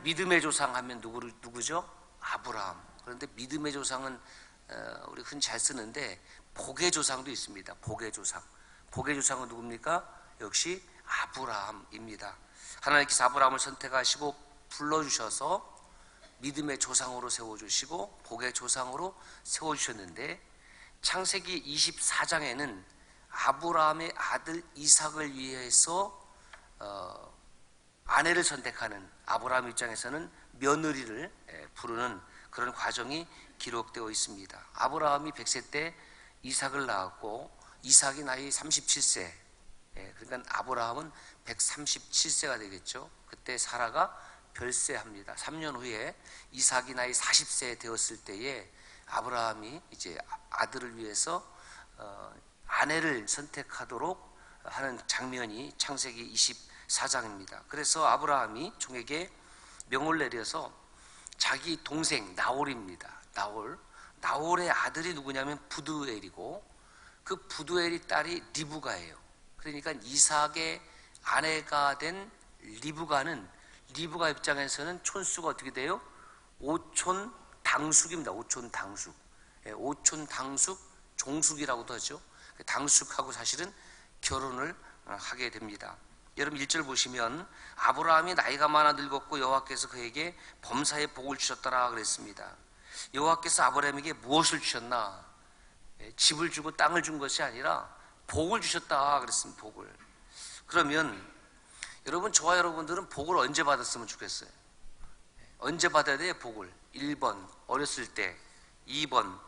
믿음의 조상 하면 누구죠? 아브라함. 그런데 믿음의 조상은 우리 흔히 잘 쓰는데 복의 조상도 있습니다. 복의 조상. 복의 조상은 누굽니까? 역시 아브라함입니다. 하나님께서 아브라함을 선택하시고 불러주셔서 믿음의 조상으로 세워주시고 복의 조상으로 세워주셨는데, 창세기 24장에는 아브라함의 아들 이삭을 위해서 아내를 선택하는, 아브라함 입장에서는 며느리를 부르는 그런 과정이 기록되어 있습니다. 아브라함이 100세 때 이삭을 낳았고, 이삭이 나이 37세, 그러니까 아브라함은 137세가 되겠죠. 그때 사라가 별세합니다. 3년 후에 이삭이 나이 40세 되었을 때에 아브라함이 이제 아들을 위해서 아내를 선택하도록 하는 장면이 창세기 24장입니다. 그래서 아브라함이 종에게 명을 내려서 자기 동생 나홀입니다. 나홀의 아들이 누구냐면 부두엘이고, 그 부두엘이 딸이 리브가예요. 그러니까 이삭의 아내가 된 리브가 입장에서는 촌수가 어떻게 돼요? 오촌 당숙입니다. 오촌 당숙. 오촌 당숙 종숙이라고도 하죠. 당숙하고 사실은 결혼을 하게 됩니다. 여러분 1절 보시면 아브라함이 나이가 많아 늙었고 여호와께서 그에게 범사의 복을 주셨더라 그랬습니다. 여호와께서 아브라함에게 무엇을 주셨나? 집을 주고 땅을 준 것이 아니라 복을 주셨다 그랬습니다. 복을. 그러면 여러분, 저와 여러분들은 복을 언제 받았으면 좋겠어요? 언제 받아야 돼요? 복을. 1번 어렸을 때, 2번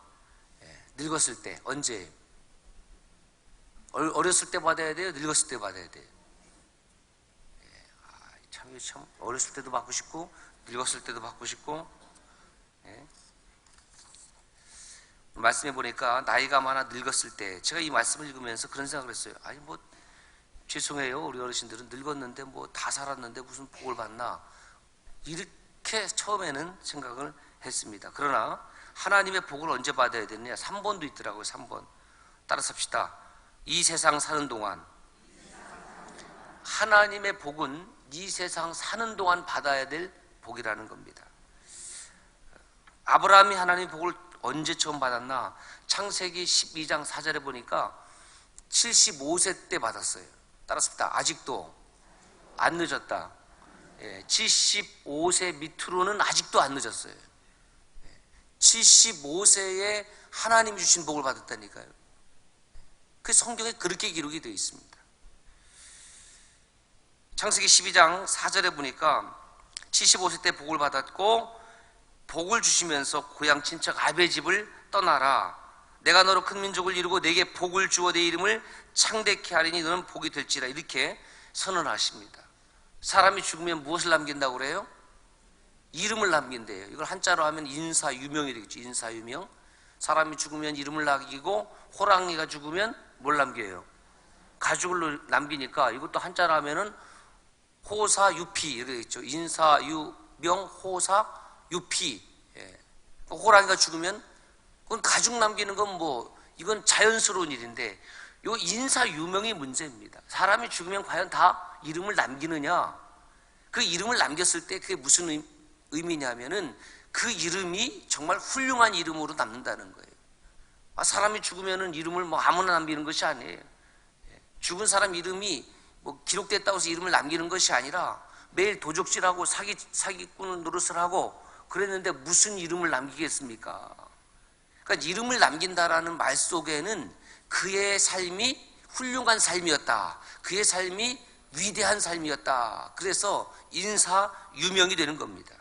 늙었을 때. 언제? 어렸을 때 받아야 돼요? 늙었을 때 받아야 돼요? 참 어렸을 때도 받고 싶고 늙었을 때도 받고 싶고. 말씀해 보니까 나이가 많아 늙었을 때, 제가 이 말씀을 읽으면서 그런 생각을 했어요. 아니 뭐 죄송해요, 우리 어르신들은 늙었는데 뭐 다 살았는데 무슨 복을 받나, 이렇게 처음에는 생각을 했습니다. 그러나 하나님의 복을 언제 받아야 되느냐? 3번도 있더라고요. 3번 따라서 합시다. 이 세상 사는 동안. 하나님의 복은 이 세상 사는 동안 받아야 될 복이라는 겁니다. 아브라함이 하나님의 복을 언제 처음 받았나? 창세기 12장 4절에 보니까 75세 때 받았어요. 따라습니다. 아직도 안 늦었다. 75세 밑으로는 아직도 안 늦었어요. 75세에 하나님이 주신 복을 받았다니까요. 그 성경에 그렇게 기록이 되어 있습니다. 창세기 12장 4절에 보니까 75세 때 복을 받았고, 복을 주시면서 고향 친척 아베 집을 떠나라. 내가 너로 큰 민족을 이루고 내게 복을 주어 내 이름을 창대케 하리니 너는 복이 될지라. 이렇게 선언하십니다. 사람이 죽으면 무엇을 남긴다고 그래요? 이름을 남긴대요. 이걸 한자로 하면 인사유명이 되겠죠. 인사유명. 사람이 죽으면 이름을 남기고, 호랑이가 죽으면 뭘 남겨요? 가죽을 남기니까 이것도 한자로 하면은 호사유피 이렇게 되겠죠. 인사유명 호사유피. 호랑이가 죽으면 그건 가죽 남기는 건 뭐 이건 자연스러운 일인데, 요 인사유명이 문제입니다. 사람이 죽으면 과연 다 이름을 남기느냐? 그 이름을 남겼을 때 그게 무슨 의미냐면은 그 이름이 정말 훌륭한 이름으로 남는다는 거예요. 사람이 죽으면은 이름을 뭐 아무나 남기는 것이 아니에요. 죽은 사람 이름이 뭐 기록됐다고 해서 이름을 남기는 것이 아니라 매일 도적질하고 사기꾼 노릇을 하고 그랬는데 무슨 이름을 남기겠습니까? 그러니까 이름을 남긴다라는 말 속에는 그의 삶이 훌륭한 삶이었다. 그의 삶이 위대한 삶이었다. 그래서 인사유명이 되는 겁니다.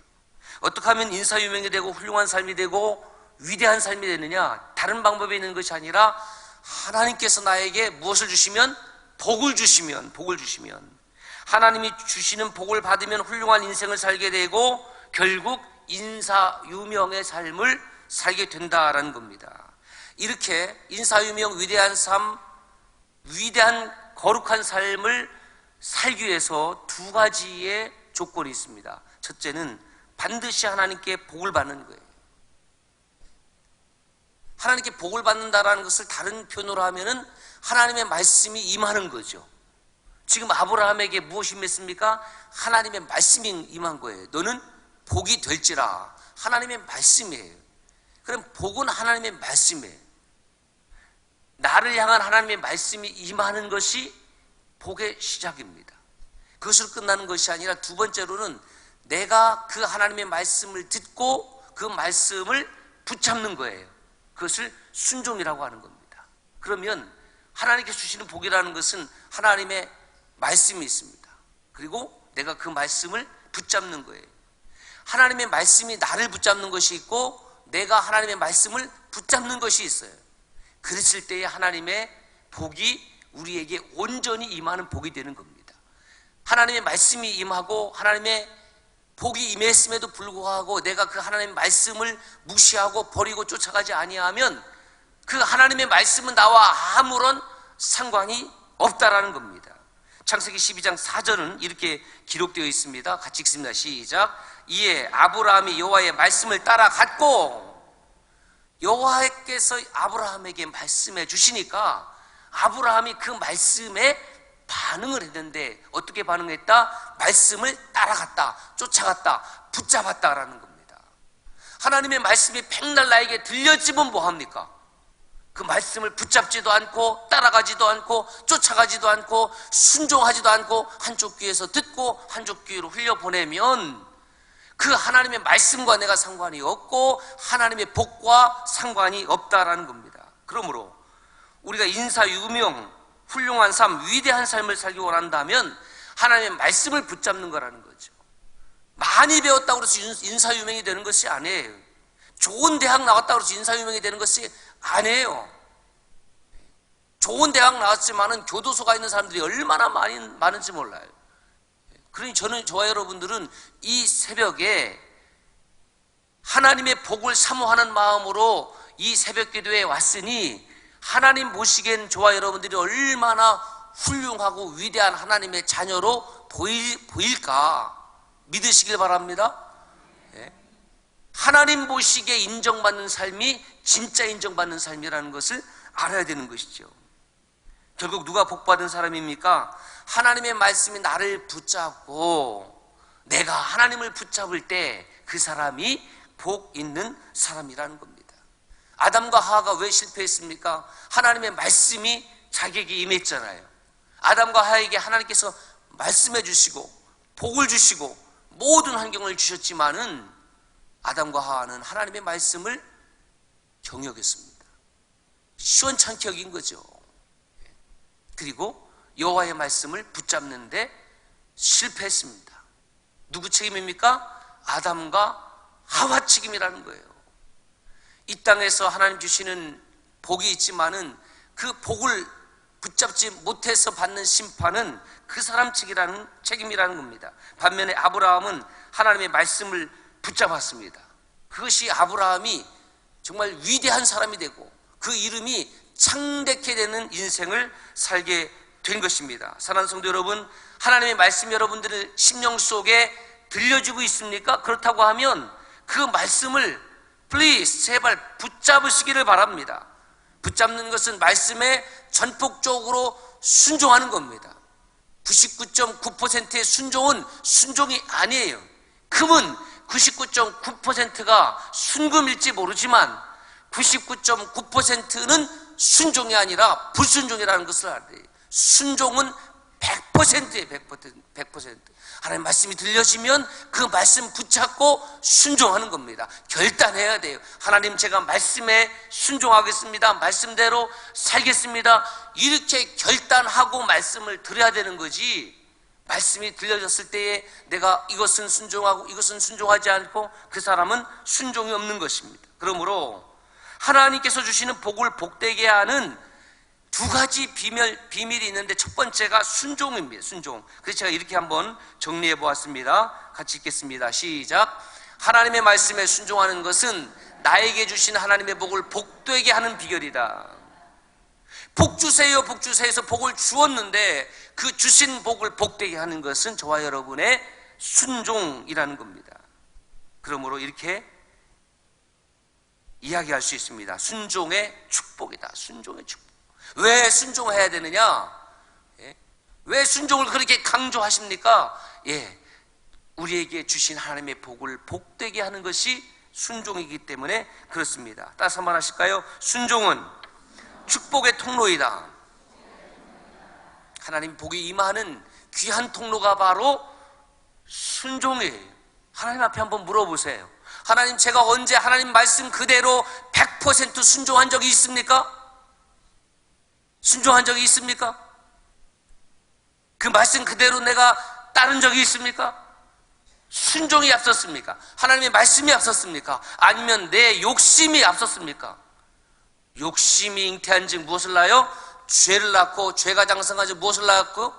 어떻게 하면 인사유명이 되고 훌륭한 삶이 되고 위대한 삶이 되느냐? 다른 방법이 있는 것이 아니라 하나님께서 나에게 무엇을 주시면? 복을 주시면 하나님이 주시는 복을 받으면 훌륭한 인생을 살게 되고 결국 인사유명의 삶을 살게 된다라는 겁니다. 이렇게 인사유명 위대한 삶, 위대한 거룩한 삶을 살기 위해서 두 가지의 조건이 있습니다. 첫째는 반드시 하나님께 복을 받는 거예요. 하나님께 복을 받는다라는 것을 다른 표현으로 하면은 하나님의 말씀이 임하는 거죠. 지금 아브라함에게 무엇이 임했습니까? 하나님의 말씀이 임한 거예요. 너는 복이 될지라. 하나님의 말씀이에요. 그럼 복은 하나님의 말씀이에요. 나를 향한 하나님의 말씀이 임하는 것이 복의 시작입니다. 그것으로 끝나는 것이 아니라 두 번째로는 내가 그 하나님의 말씀을 듣고 그 말씀을 붙잡는 거예요. 그것을 순종이라고 하는 겁니다. 그러면 하나님께서 주시는 복이라는 것은 하나님의 말씀이 있습니다. 그리고 내가 그 말씀을 붙잡는 거예요. 하나님의 말씀이 나를 붙잡는 것이 있고 내가 하나님의 말씀을 붙잡는 것이 있어요. 그랬을 때에 하나님의 복이 우리에게 온전히 임하는 복이 되는 겁니다. 하나님의 말씀이 임하고 하나님의 복이 임했음에도 불구하고 내가 그 하나님의 말씀을 무시하고 버리고 쫓아가지 아니하면 그 하나님의 말씀은 나와 아무런 상관이 없다라는 겁니다. 창세기 12장 4절은 이렇게 기록되어 있습니다. 같이 읽습니다. 시작. 이에 아브라함이 여호와의 말씀을 따라갔고, 여호와께서 아브라함에게 말씀해 주시니까 아브라함이 그 말씀에 반응을 했는데 어떻게 반응했다? 말씀을 따라갔다, 쫓아갔다, 붙잡았다라는 겁니다. 하나님의 말씀이 백날 나에게 들려지면 뭐합니까? 그 말씀을 붙잡지도 않고 따라가지도 않고 쫓아가지도 않고 순종하지도 않고 한쪽 귀에서 듣고 한쪽 귀로 흘려보내면 그 하나님의 말씀과 내가 상관이 없고 하나님의 복과 상관이 없다라는 겁니다. 그러므로 우리가 인사 유명, 훌륭한 삶, 위대한 삶을 살기 원한다면 하나님의 말씀을 붙잡는 거라는 거죠. 많이 배웠다고 해서 인사 유명이 되는 것이 아니에요. 좋은 대학 나왔다고 해서 인사 유명이 되는 것이 아니에요. 좋은 대학 나왔지만은 교도소가 있는 사람들이 얼마나 많은지 몰라요. 그러니 저와 여러분들은 이 새벽에 하나님의 복을 사모하는 마음으로 이 새벽 기도에 왔으니 하나님 보시기엔 저와 여러분들이 얼마나 훌륭하고 위대한 하나님의 자녀로 보일까 믿으시길 바랍니다. 하나님 보시기에 인정받는 삶이 진짜 인정받는 삶이라는 것을 알아야 되는 것이죠. 결국 누가 복받은 사람입니까? 하나님의 말씀이 나를 붙잡고 내가 하나님을 붙잡을 때 그 사람이 복 있는 사람이라는 겁니다. 아담과 하와가 왜 실패했습니까? 하나님의 말씀이 자기에게 임했잖아요. 아담과 하와에게 하나님께서 말씀해 주시고 복을 주시고 모든 환경을 주셨지만은 아담과 하와는 하나님의 말씀을 경역했습니다. 시원찮게 여긴 거죠. 그리고 여호와의 말씀을 붙잡는데 실패했습니다. 누구 책임입니까? 아담과 하와 책임이라는 거예요. 이 땅에서 하나님 주시는 복이 있지만은 그 복을 붙잡지 못해서 받는 심판은 그 사람 책임이라는 겁니다. 반면에 아브라함은 하나님의 말씀을 붙잡았습니다. 그것이 아브라함이 정말 위대한 사람이 되고 그 이름이 창대케 되는 인생을 살게 된 것입니다. 사랑하는 성도 여러분, 하나님의 말씀 여러분들의 심령 속에 들려지고 있습니까? 그렇다고 하면 그 말씀을 please 제발 붙잡으시기를 바랍니다. 붙잡는 것은 말씀에 전폭적으로 순종하는 겁니다. 99.9%의 순종은 순종이 아니에요. 금은 99.9%가 순금일지 모르지만 99.9%는 순종이 아니라 불순종이라는 것을 알아야 돼요. 순종은 100%예요. 100%. 하나님 말씀이 들려지면 그 말씀 붙잡고 순종하는 겁니다. 결단해야 돼요. 하나님, 제가 말씀에 순종하겠습니다. 말씀대로 살겠습니다. 이렇게 결단하고 말씀을 들어야 되는 거지, 말씀이 들려졌을 때에 내가 이것은 순종하고 이것은 순종하지 않고 그 사람은 순종이 없는 것입니다. 그러므로 하나님께서 주시는 복을 복되게 하는 두 가지 비밀이 있는데 첫 번째가 순종입니다. 순종. 그래서 제가 이렇게 한번 정리해 보았습니다. 같이 읽겠습니다. 시작. 하나님의 말씀에 순종하는 것은 나에게 주신 하나님의 복을 복되게 하는 비결이다. 복 주세요, 복 주세요 해서 복을 주었는데 그 주신 복을 복되게 하는 것은 저와 여러분의 순종이라는 겁니다. 그러므로 이렇게 이야기할 수 있습니다. 순종의 축복이다. 순종의 축복. 왜 순종해야 되느냐? 왜 순종을 그렇게 강조하십니까? 예, 우리에게 주신 하나님의 복을 복되게 하는 것이 순종이기 때문에 그렇습니다. 따라서 한번 하실까요? 순종은 축복의 통로이다. 하나님 복이 임하는 귀한 통로가 바로 순종이에요. 하나님 앞에 한번 물어보세요. 하나님, 제가 언제 하나님 말씀 그대로 100% 순종한 적이 있습니까? 순종한 적이 있습니까? 그 말씀 그대로 내가 따른 적이 있습니까? 순종이 앞섰습니까? 하나님의 말씀이 앞섰습니까? 아니면 내 욕심이 앞섰습니까? 욕심이 잉태한 즉 무엇을 낳아요? 죄를 낳고, 죄가 장성하지 무엇을 낳았고?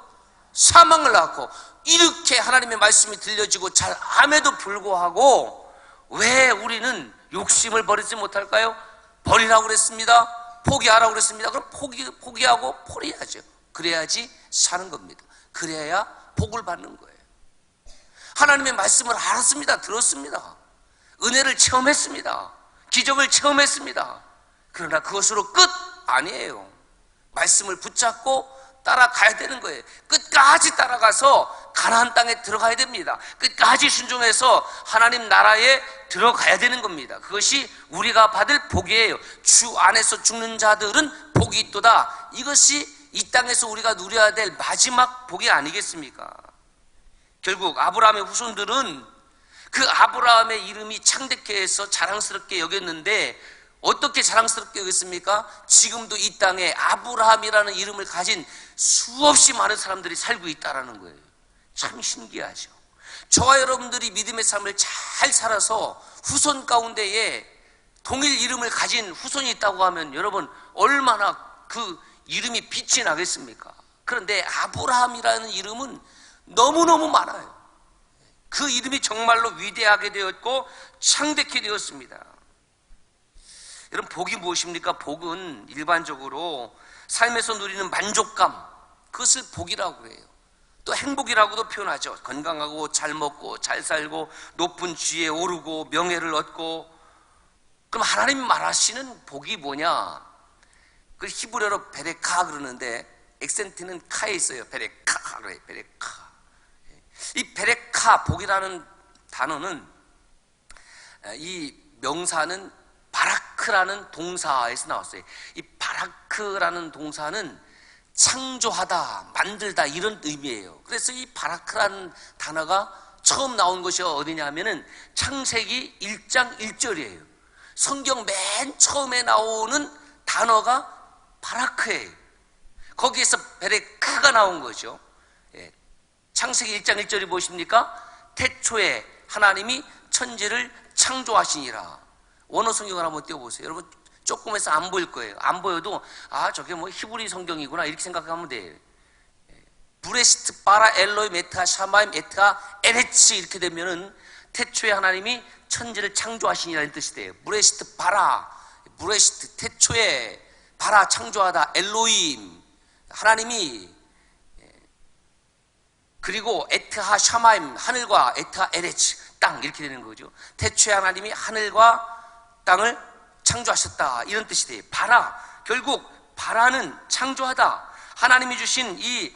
사망을 낳고. 이렇게 하나님의 말씀이 들려지고 잘 암에도 불구하고 왜 우리는 욕심을 버리지 못할까요? 버리라고 그랬습니다. 포기하라고 그랬습니다. 그럼 포기하고 버려야죠. 그래야지 사는 겁니다. 그래야 복을 받는 거예요. 하나님의 말씀을 알았습니다. 들었습니다. 은혜를 체험했습니다. 기적을 체험했습니다. 그러나 그것으로 끝 아니에요. 말씀을 붙잡고 따라가야 되는 거예요. 끝까지 따라가서 가나안 땅에 들어가야 됩니다. 끝까지 순종해서 하나님 나라에 들어가야 되는 겁니다. 그것이 우리가 받을 복이에요. 주 안에서 죽는 자들은 복이 있도다. 이것이 이 땅에서 우리가 누려야 될 마지막 복이 아니겠습니까? 결국 아브라함의 후손들은 그 아브라함의 이름이 창대케 해서 자랑스럽게 여겼는데 어떻게 자랑스럽게 여겼습니까? 지금도 이 땅에 아브라함이라는 이름을 가진 수없이 많은 사람들이 살고 있다는 거예요. 참 신기하죠. 저와 여러분들이 믿음의 삶을 잘 살아서 후손 가운데에 동일 이름을 가진 후손이 있다고 하면 여러분 얼마나 그 이름이 빛이 나겠습니까? 그런데 아브라함이라는 이름은 너무너무 많아요. 그 이름이 정말로 위대하게 되었고 창대케 되었습니다. 여러분, 복이 무엇입니까? 복은 일반적으로 삶에서 누리는 만족감, 그것을 복이라고 해요. 또 행복이라고도 표현하죠. 건강하고 잘 먹고 잘 살고 높은 지위에 오르고 명예를 얻고. 그럼 하나님 말하시는 복이 뭐냐? 그 히브리어로 베레카 그러는데 액센트는 카에 있어요. 베레카 그래요. 베레카. 이 베레카, 복이라는 단어는, 이 명사는 바라크라는 동사에서 나왔어요. 이 바라크라는 동사는 창조하다, 만들다 이런 의미예요. 그래서 이 바라크라는 단어가 처음 나온 것이 어디냐면은 창세기 1장 1절이에요. 성경 맨 처음에 나오는 단어가 바라크예요. 거기에서 베레크가 나온 거죠. 창세기 1장 1절이 무엇입니까? 태초에 하나님이 천지를 창조하시니라. 원어 성경을 한번 띄워보세요. 여러분 조금해서 안 보일 거예요. 안 보여도 저게 뭐 히브리 성경이구나 이렇게 생각하면 돼요. 브레시트 바라 엘로이 메타 샤마임 에타 에레치 이렇게 되면은 태초에 하나님이 천지를 창조하시니라는 뜻이 돼요. 브레시트 바라, 브레시트 태초에, 바라 창조하다, 엘로임 하나님이, 그리고 에트하 샤마임 하늘과 에트하 에레치 땅 이렇게 되는 거죠. 태초에 하나님이 하늘과 땅을 창조하셨다 이런 뜻이 돼요. 바라, 결국 바라는 창조하다. 하나님이 주신 이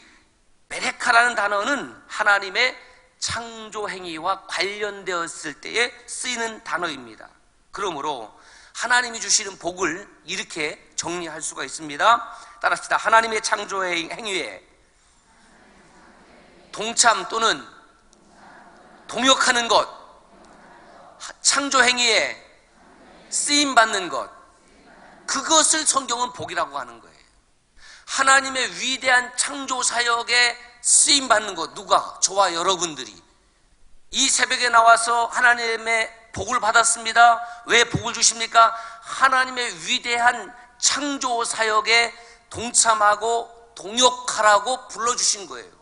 베레카라는 단어는 하나님의 창조 행위와 관련되었을 때에 쓰이는 단어입니다. 그러므로 하나님이 주시는 복을 이렇게 정리할 수가 있습니다. 따라합시다. 하나님의 창조 행위에 동참 또는 동역하는 것, 창조 행위에 쓰임받는 것, 그것을 성경은 복이라고 하는 거예요. 하나님의 위대한 창조 사역에 쓰임받는 것, 누가? 저와 여러분들이 이 새벽에 나와서 하나님의 복을 받았습니다. 왜 복을 주십니까? 하나님의 위대한 창조 사역에 동참하고 동역하라고 불러주신 거예요.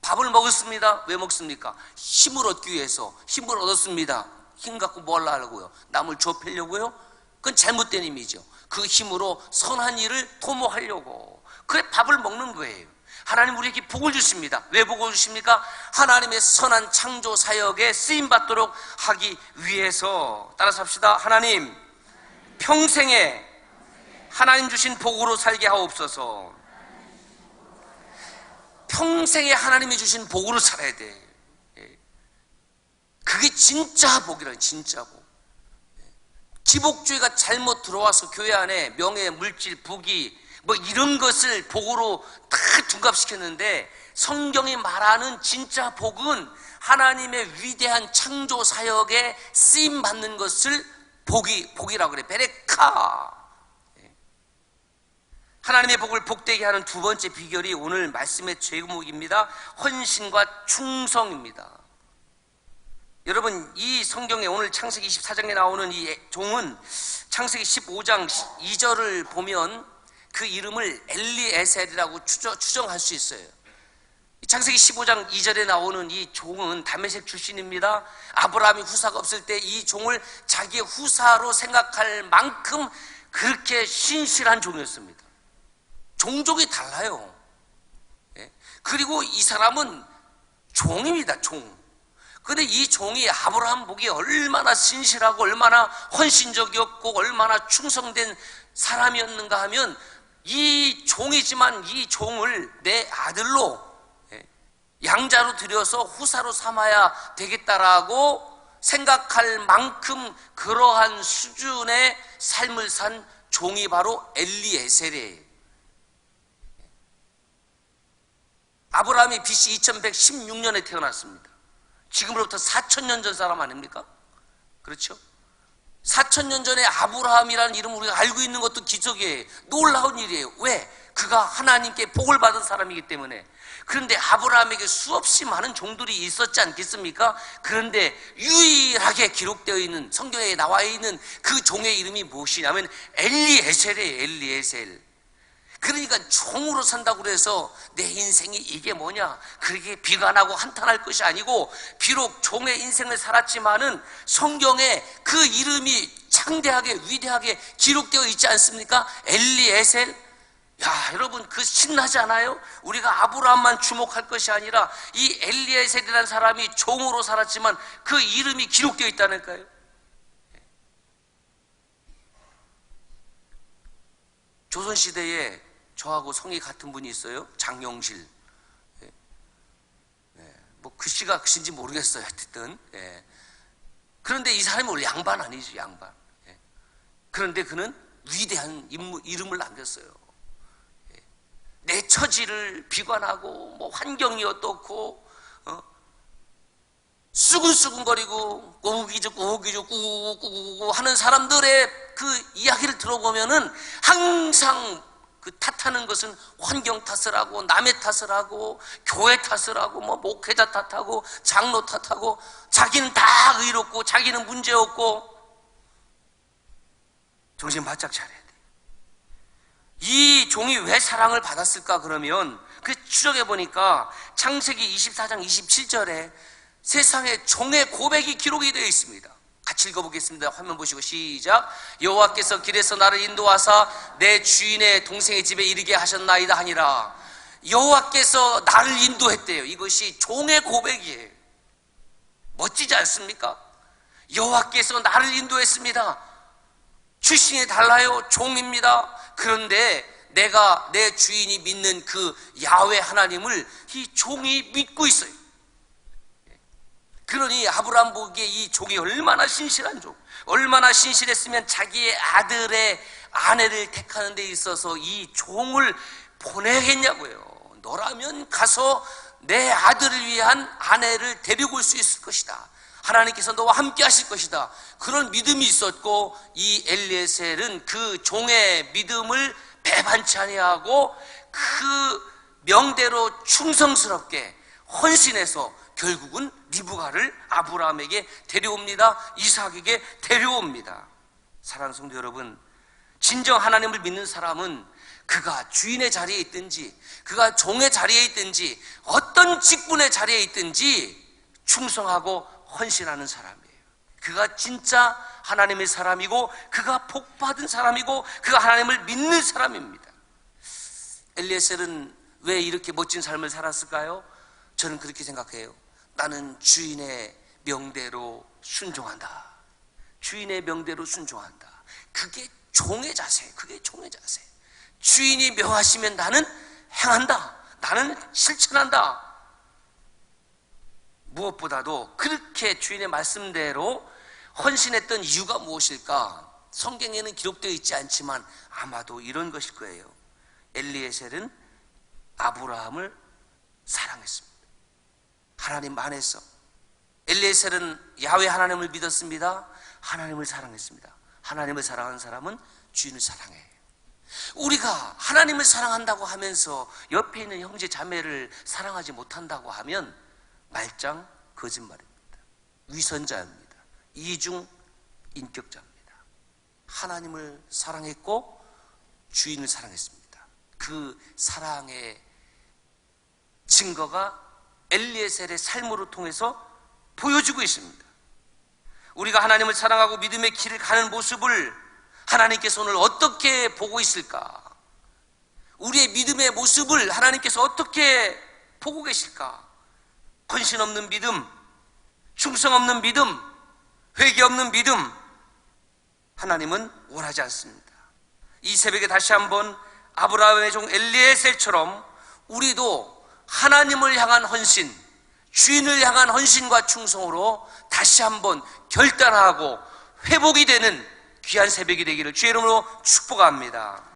밥을 먹었습니다. 왜 먹습니까? 힘을 얻기 위해서. 힘을 얻었습니다. 힘 갖고 뭘 하려고요? 남을 좁히려고요? 그건 잘못된 의미죠. 그 힘으로 선한 일을 도모하려고. 그래 밥을 먹는 거예요. 하나님 우리에게 복을 주십니다. 왜 복을 주십니까? 하나님의 선한 창조 사역에 쓰임받도록 하기 위해서. 따라서 합시다. 하나님 평생에 하나님 주신 복으로 살게 하옵소서. 평생에 하나님이 주신 복으로 살아야 돼. 그게 진짜 복이라, 진짜 복. 기복주의가 잘못 들어와서 교회 안에 명예, 물질, 부귀 뭐 이런 것을 복으로 다 둔갑시켰는데, 성경이 말하는 진짜 복은 하나님의 위대한 창조 사역에 쓰임 받는 것을 복이라고 그래. 베레카. 하나님의 복을 복되게 하는 두 번째 비결이 오늘 말씀의 제목입니다. 헌신과 충성입니다. 여러분, 이 성경에 오늘 창세기 24장에 나오는 이 종은 창세기 15장 2절을 보면 그 이름을 엘리에셀이라고 추정할 수 있어요. 창세기 15장 2절에 나오는 이 종은 다메섹 출신입니다. 아브라함이 후사가 없을 때 이 종을 자기의 후사로 생각할 만큼 그렇게 신실한 종이었습니다. 종족이 달라요. 그리고 이 사람은 종입니다, 종. 근데 이 종이 아브라함 보기에 얼마나 신실하고 얼마나 헌신적이었고 얼마나 충성된 사람이었는가 하면, 이 종이지만 이 종을 내 아들로 양자로 들여서 후사로 삼아야 되겠다라고 생각할 만큼 그러한 수준의 삶을 산 종이 바로 엘리에셀이에요. 아브라함이 BC 2116년에 태어났습니다. 지금으로부터 4000년 전 사람 아닙니까? 그렇죠? 4000년 전에 아브라함이라는 이름을 우리가 알고 있는 것도 기적이에요. 놀라운 일이에요. 왜? 그가 하나님께 복을 받은 사람이기 때문에. 그런데 아브라함에게 수없이 많은 종들이 있었지 않겠습니까? 그런데 유일하게 기록되어 있는, 성경에 나와 있는 그 종의 이름이 무엇이냐면 엘리에셀이에요. 엘리에셀. 그러니까 종으로 산다고 해서 내 인생이 이게 뭐냐, 그렇게 비관하고 한탄할 것이 아니고, 비록 종의 인생을 살았지만은 성경에 그 이름이 창대하게 위대하게 기록되어 있지 않습니까? 엘리에셀. 야, 여러분, 그 신나지 않아요? 우리가 아브라함만 주목할 것이 아니라 이 엘리에셀이라는 사람이 종으로 살았지만 그 이름이 기록되어 있다니까요. 조선시대에 저하고 성이 같은 분이 있어요. 장영실. 뭐 글씨가 글씨인지 모르겠어요. 하여튼. 그런데 이 사람이 원래 양반 아니죠, 양반. 그런데 그는 위대한 이름을 남겼어요. 내 처지를 비관하고 뭐 환경이 어떻고 수근수근거리고 꾸기죽 하는 사람들의 그 이야기를 들어보면은 항상 그 탓하는 것은 환경 탓을 하고 남의 탓을 하고 교회 탓을 하고 뭐 목회자 탓하고 장로 탓하고, 자기는 다 의롭고 자기는 문제 없고. 정신 바짝 차려야 돼. 이 종이 왜 사랑을 받았을까? 그러면 그 추적해 보니까 창세기 24장 27절에 세상에 종의 고백이 기록이 되어 있습니다. 같이 읽어보겠습니다. 화면 보시고 시작. 여호와께서 길에서 나를 인도하사 내 주인의 동생의 집에 이르게 하셨나이다 하니라. 여호와께서 나를 인도했대요. 이것이 종의 고백이에요. 멋지지 않습니까? 여호와께서 나를 인도했습니다. 출신이 달라요. 종입니다. 그런데 내가 내 주인이 믿는 그 야훼 하나님을 이 종이 믿고 있어요. 그러니 아브라함 보기에 이 종이 얼마나 신실한 종, 얼마나 신실했으면 자기의 아들의 아내를 택하는 데 있어서 이 종을 보내겠냐고요. 너라면 가서 내 아들을 위한 아내를 데리고 올 수 있을 것이다. 하나님께서 너와 함께 하실 것이다. 그런 믿음이 있었고, 이 엘리에셀은 그 종의 믿음을 배반치 아니하고 그 명대로 충성스럽게 헌신해서 결국은 리브가를 아브라함에게 데려옵니다. 이삭에게 데려옵니다. 사랑하는 성도 여러분, 진정 하나님을 믿는 사람은 그가 주인의 자리에 있든지 그가 종의 자리에 있든지 어떤 직분의 자리에 있든지 충성하고 헌신하는 사람이에요. 그가 진짜 하나님의 사람이고 그가 복받은 사람이고 그가 하나님을 믿는 사람입니다. 엘리에셀은 왜 이렇게 멋진 삶을 살았을까요? 저는 그렇게 생각해요. 나는 주인의 명대로 순종한다. 주인의 명대로 순종한다. 그게 종의 자세. 그게 종의 자세. 주인이 명하시면 나는 행한다. 나는 실천한다. 무엇보다도 그렇게 주인의 말씀대로 헌신했던 이유가 무엇일까? 성경에는 기록되어 있지 않지만 아마도 이런 것일 거예요. 엘리에셀은 아브라함을 사랑했습니다. 하나님 안에서 엘리에셀은 야훼 하나님을 믿었습니다. 하나님을 사랑했습니다. 하나님을 사랑하는 사람은 주인을 사랑해요. 우리가 하나님을 사랑한다고 하면서 옆에 있는 형제 자매를 사랑하지 못한다고 하면 말짱 거짓말입니다. 위선자입니다. 이중 인격자입니다. 하나님을 사랑했고 주인을 사랑했습니다. 그 사랑의 증거가 엘리에셀의 삶으로 통해서 보여주고 있습니다. 우리가 하나님을 사랑하고 믿음의 길을 가는 모습을 하나님께서 오늘 어떻게 보고 있을까? 우리의 믿음의 모습을 하나님께서 어떻게 보고 계실까? 헌신 없는 믿음, 충성 없는 믿음, 회개 없는 믿음, 하나님은 원하지 않습니다. 이 새벽에 다시 한번 아브라함의 종 엘리에셀처럼 우리도 하나님을 향한 헌신, 주인을 향한 헌신과 충성으로 다시 한번 결단하고 회복이 되는 귀한 새벽이 되기를 주의 이름으로 축복합니다.